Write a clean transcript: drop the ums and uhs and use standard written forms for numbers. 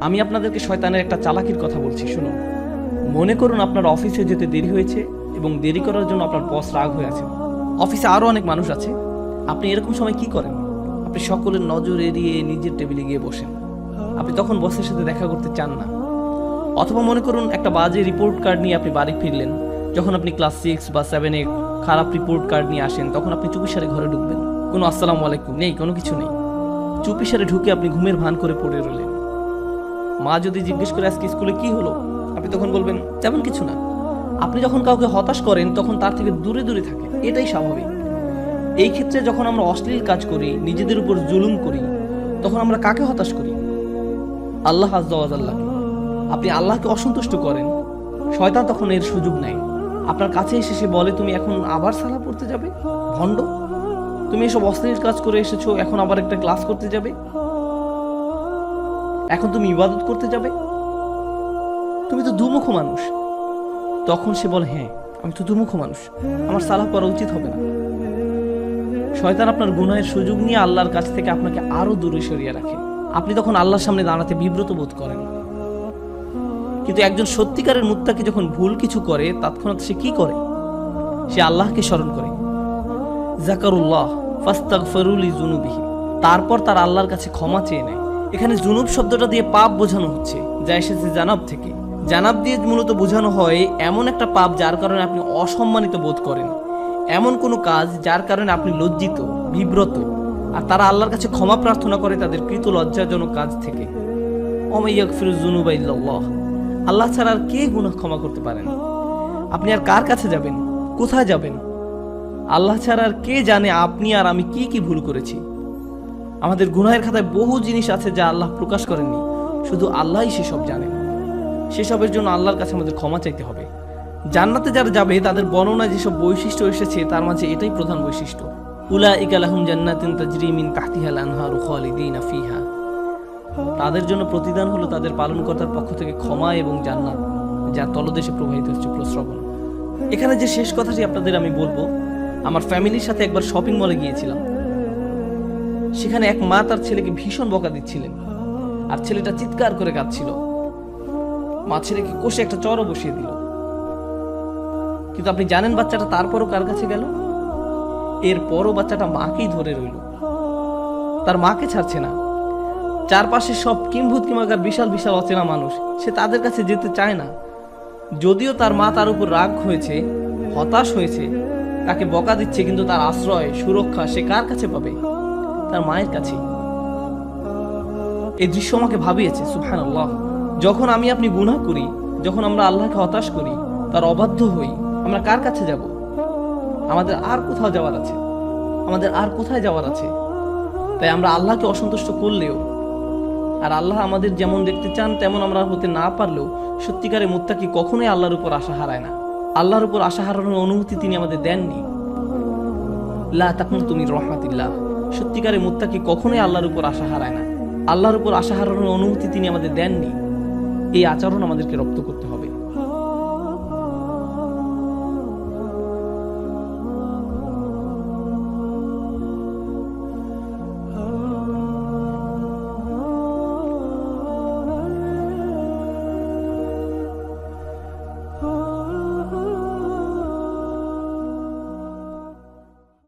আমি আপনাদেরকে শয়তানের একটা চালাকির কথা বলছি, শুনুন। মনে করুন আপনার অফিসে যেতে দেরি হয়েছে এবং দেরি করার জন্য আপনার বস রাগ হয়ে আছে। অফিসে আরও অনেক মানুষ আছে। আপনি এরকম সময় কি করেন? আপনি সকলের নজর এড়িয়ে নিজের টেবিলে গিয়ে বসেন। আপনি তখন বসের সাথে দেখা করতে চান না। অথবা মনে করুন একটা বাজে রিপোর্ট কার্ড নিয়ে আপনি বাড়ি ফিরলেন। যখন আপনি ক্লাস 6 বা 7-এ খারাপ রিপোর্ট কার্ড নিয়ে আসেন, তখন আপনি চুপিসারে ঘরে ঢুকবেন। কোনো আসসালামু আলাইকুম নেই, কোনো কিছু নেই। চুপিসারে ঢুকে আপনি ঘুমের ভান করে পড়ে রইলেন। মা যদি জিজ্ঞেস করে আজকে স্কুলে কি হলো, আপনি তখন বলবেন তেমন কিছু না। আপনি যখন কাউকে হতাশ করেন তখন তার থেকে দূরে দূরে থাকেন, এটাই স্বাভাবিক। এই ক্ষেত্রে যখন আমরা অশ্লীল কাজ করি, নিজেদের উপর জুলুম করি, তখন আমরা কাকে হতাশ করি? আল্লাহ আযজা ওয়া জাল্লাকে। আপনি আল্লাহকে অসন্তুষ্ট করেন, শয়তান তখন এর সুযোগ নেয়। আপনার কাছে এসে সে বলে, তুমি এখন আবার সালাহ পড়তে যাবে? ভণ্ড, তুমি এসব অশ্লীল কাজ করে এসেছো, এখন আবার একটা ক্লাস করতে যাবে? এখন তুমি ইবাদত করতে যাবে? তুমি তো দুমুখ মানুষ। তখন সে বলে, হ্যাঁ আমি তো দুমুখ মানুষ, আমার সালাহ পড়া উচিত হবে না। শয়তান আপনার গুনাহের সুযোগ নিয়ে আল্লাহর কাছ থেকে আপনাকে আরো দূরে সরিয়ে রাখে। আপনি তখন আল্লাহর সামনে দাঁড়াতে বিব্রত বোধ করেন। কিন্তু একজন সত্যিকারের মুত্তাকি যখন ভুল কিছু করে, তৎক্ষণাৎ সে কি করে? সে আল্লাহকে স্মরণ করে। যাকারুল্লাহ ফাস্তাগফিরু লিযুনুবিহি, তারপর তার আল্লাহর কাছে ক্ষমা চেয়ে নেয়। এখানে জুনুব শব্দটা দিয়ে পাপ বোঝানো হচ্ছে, যা এসেছে জানাব থেকে। জানাব দিয়ে মূলত বোঝানো হয় এমন একটা পাপ যার কারণে আপনি অসম্মানিত বোধ করেন, এমন কোনো কাজ যার কারণে আপনি লজ্জিত, বিব্রত। আর তারা আল্লাহর কাছে ক্ষমা প্রার্থনা করে তাদের কৃত লজ্জাজনক কাজ থেকে। ওমা ইয়াগফিরুয যুনুবা ইল্লাল্লাহ, আল্লাহ ছাড়া আর কে গুনাহ ক্ষমা করতে পারেন? আপনি আর কার কাছে যাবেন? কোথায় যাবেন? আল্লাহ ছাড়া আর কে জানে আপনি আর আমি কি কি ভুল করেছি। আমাদের গুনাহের খাতায় বহু জিনিস আছে যা আল্লাহ প্রকাশ করেননি, শুধু আল্লাহই সেসব জানেন। সেসবের জন্য আল্লাহর কাছে আমাদের ক্ষমা চাইতে হবে। জান্নাতে যারা যাবে তাদের বর্ণনায় যেসব বৈশিষ্ট্য এসেছে তার মাঝে এটাই প্রধান বৈশিষ্ট্য। উলাইকা লাহুম জান্নাতুন তাজরি মিন তাহতিহাল আনহারু খালিদিনা ফিহা, তাদের জন্য প্রতিদান হলো তাদের পালনকর্তার পক্ষ থেকে ক্ষমা এবং জান্নাত, যা তলদেশে প্রবাহিত হচ্ছে প্রস্রবণ। এখানে যে শেষ কথাটি আপনাদের আমি বলবো, আমার ফ্যামিলির সাথে একবার শপিং মলে গিয়েছিলাম। সেখানে এক মা তার ছেলেকে ভীষণ বকা দিচ্ছিলেন, আর ছেলেটা চিৎকার করে কাঁদছিল। মা ছেলেকে কষে একটা চড়ও বসিয়ে দিল। কিন্তু আপনি জানেন বাচ্চাটা তারপরও কার কাছে গেল? এরপরও বাচ্চাটা মাকেই ধরে রইল, তার মাকে ছাড়ছে না। চারপাশে সব কিম্ভূত কিমাকার বিশাল বিশাল অচেনা মানুষ, সে তাদের কাছে যেতে চায় না। যদিও তার মা তার উপর রাগ হয়েছে, হতাশ হয়েছে, তাকে বকা দিচ্ছে, কিন্তু তার আশ্রয় সুরক্ষা সে কার কাছে পাবে? তার মায়ের কাছে। এই দৃশ্য আমাকে ভাবিয়েছে, সুবহানাল্লাহ। যখন আমি আপনি গুনাহ করি, যখন আমরা আল্লাহকে হতাশ করি, তার অবাধ্য হই, আমরা কার কাছে যাব? আমাদের আর কোথাও যাওয়ার আছে? আমাদের আর কোথায় যাওয়ার আছে? তাই আমরা আল্লাহকে অসন্তুষ্ট করলেও, আর আল্লাহ আমাদের যেমন দেখতে চান তেমন আমরা হতে না পারলেও, সত্যিকারের মুত্তাকি কখনোই আল্লাহর উপর আশা হারায় না। আল্লাহর উপর আশা হারানোর অনুমতি তিনি আমাদের দেননি। লা তাকুনতু মির রাহমাতিল্লাহ, সত্যিকারের মুত্তাকি কখনোই আল্লাহর উপর আশা হারায় না। আল্লাহর উপর আশা হারানোর অনুমতি তিনি আমাদের দেননি। এই আচরণ আমাদেরকে রপ্ত করতে হবে।